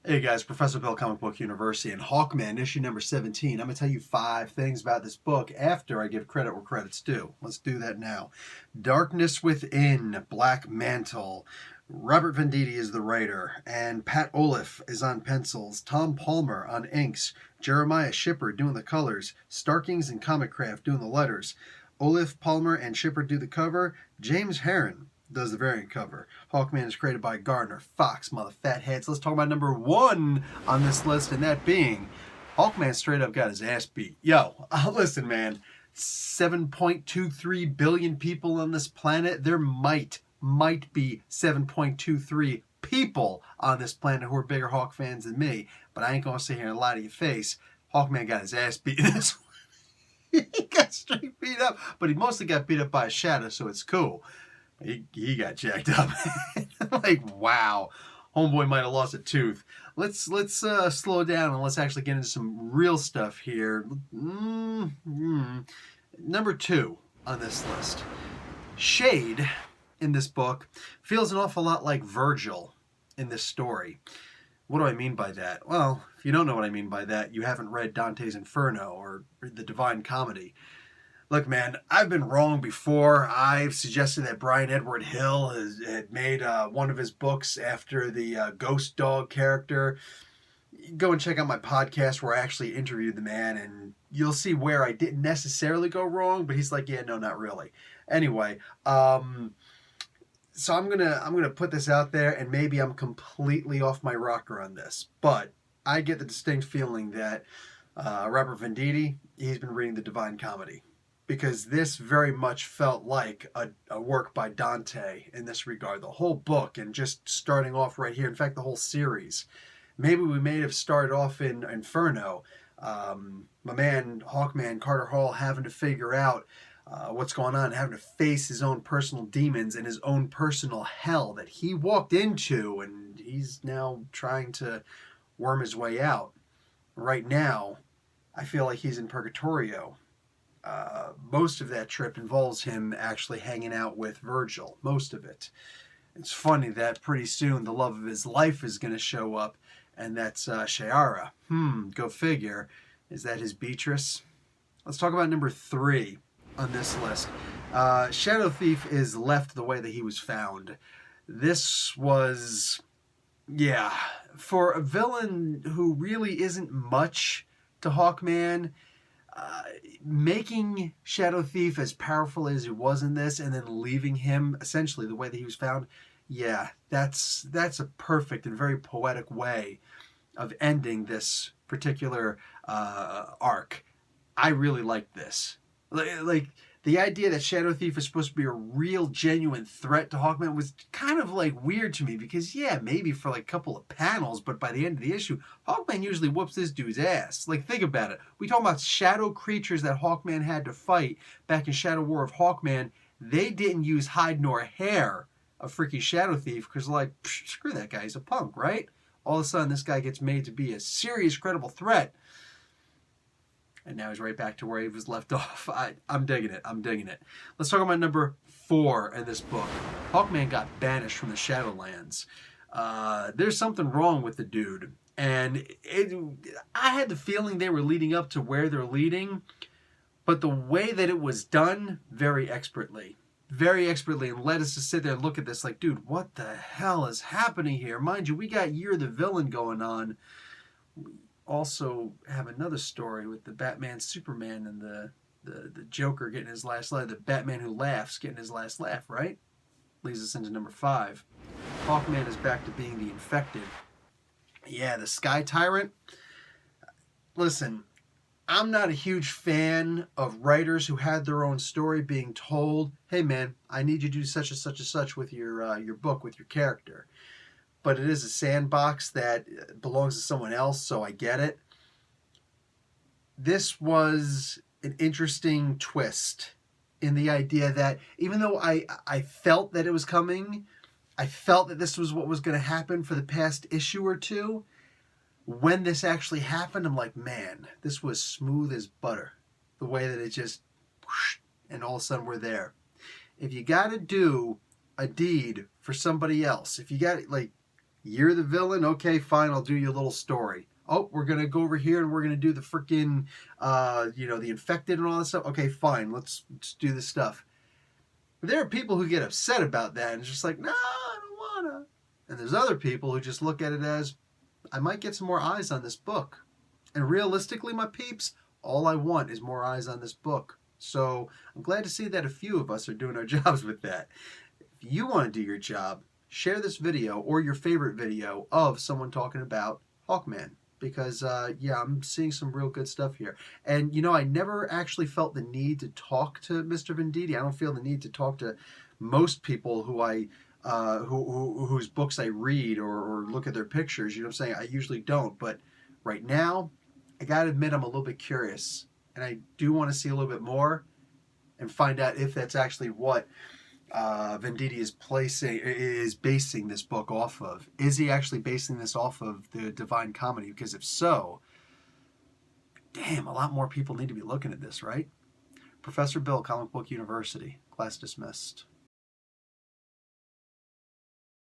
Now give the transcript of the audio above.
Hey guys, Professor Bill, Comic Book University, and Hawkman, issue number 17. I'm going to tell you 5 things about this book after I give credit where credit's due. Let's do that now. Darkness Within, Black Mantle. Robert Venditti is the writer, and Pat Olliffe is on pencils, Tom Palmer on inks, Jeremiah Shipper doing the colors, Starkings and Comic Craft doing the letters, Olliffe, Palmer, and Shipper do the cover, James Herron does the variant cover. Hawkman is created by Gardner Fox, mother fat heads. Let's talk about number 1 on this list, and that being Hawkman straight up got his ass beat. Yo, listen, man. 7.23 billion people on this planet. There might be 7.23 people on this planet who are bigger Hawk fans than me, but I ain't gonna sit here and lie to your face. Hawkman got his ass beat in this one. He got straight beat up, but he mostly got beat up by a shadow, so it's cool. He got jacked up. Like, wow. Homeboy might have lost a tooth. Let's slow down and let's actually get into some real stuff here. Number 2 on this list. Shade in this book feels an awful lot like Virgil in this story. What do I mean by that? Well, if you don't know what I mean by that, you haven't read Dante's Inferno or the Divine Comedy. Look, man, I've been wrong before. I've suggested that Brian Edward Hill had made one of his books after the ghost dog character. Go and check out my podcast where I actually interviewed the man, and you'll see where I didn't necessarily go wrong, but he's like, yeah, no, not really. Anyway, so I'm gonna put this out there, and maybe I'm completely off my rocker on this, but I get the distinct feeling that Robert Venditti, he's been reading the Divine Comedy, because this very much felt like a work by Dante in this regard. The whole book, and just starting off right here, in fact, the whole series. Maybe we may have started off in Inferno. My man, Hawkman, Carter Hall, having to figure out what's going on, having to face his own personal demons and his own personal hell that he walked into, and he's now trying to worm his way out. Right now, I feel like he's in Purgatorio. Most of that trip involves him actually hanging out with Virgil. Most of it. It's funny that pretty soon the love of his life is going to show up, and that's Shiara. Go figure. Is that his Beatrice? Let's talk about number 3 on this list. Shadow Thief is left the way that he was found. This was, yeah, for a villain who really isn't much to Hawkman, making Shadow Thief as powerful as he was in this, and then leaving him essentially the way that he was found, yeah, that's a perfect and very poetic way of ending this particular arc. I really like this. Like, the idea that Shadow Thief is supposed to be a real, genuine threat to Hawkman was kind of like weird to me, because yeah, maybe for like a couple of panels, but by the end of the issue, Hawkman usually whoops this dude's ass. Like, think about it. We talk about shadow creatures that Hawkman had to fight back in Shadow War of Hawkman. They didn't use hide nor hair of freaking Shadow Thief, because like, screw that guy, he's a punk, right? All of a sudden, this guy gets made to be a serious, credible threat. And now he's right back to where he was left off. I'm digging it. I'm digging it. Let's talk about number 4 in this book. Hawkman got banished from the Shadowlands. There's something wrong with the dude. And I had the feeling they were leading up to where they're leading. But the way that it was done, very expertly. Very expertly, and led us to sit there and look at this like, dude, what the hell is happening here? Mind you, we got Year the Villain going on. Also have another story with the Batman Superman and the Joker getting his last laugh, the Batman Who Laughs getting his last laugh, right? Leads us into number 5. Hawkman is back to being the infected. Yeah, the Sky Tyrant. Listen, I'm not a huge fan of writers who had their own story being told, hey man, I need you to do such and such and such with your book, with your character. But it is a sandbox that belongs to someone else, so I get it. This was an interesting twist in the idea that even though I felt that it was coming, I felt that this was what was going to happen for the past issue or two, when this actually happened, I'm like, man, this was smooth as butter. The way that it just, whoosh, and all of a sudden we're there. If you got to do a deed for somebody else, if you got, like, You're the villain? Okay, fine, I'll do you a little story. Oh, we're going to go over here and we're going to do the freaking, the infected and all that stuff. Okay, fine, let's do this stuff. But there are people who get upset about that and it's just like, no, I don't want to. And there's other people who just look at it as, I might get some more eyes on this book. And realistically, my peeps, all I want is more eyes on this book. So I'm glad to see that a few of us are doing our jobs with that. If you want to do your job, share this video or your favorite video of someone talking about Hawkman. Because, I'm seeing some real good stuff here. And, I never actually felt the need to talk to Mr. Venditti. I don't feel the need to talk to most people who whose books I read or look at their pictures. You know what I'm saying? I usually don't. But right now, I got to admit I'm a little bit curious. And I do want to see a little bit more and find out if that's actually what Venditti is basing this book off of. Is he actually basing this off of the Divine Comedy? Because if so, damn, a lot more people need to be looking at this, right? Professor Bill, Comic Book University. Class dismissed.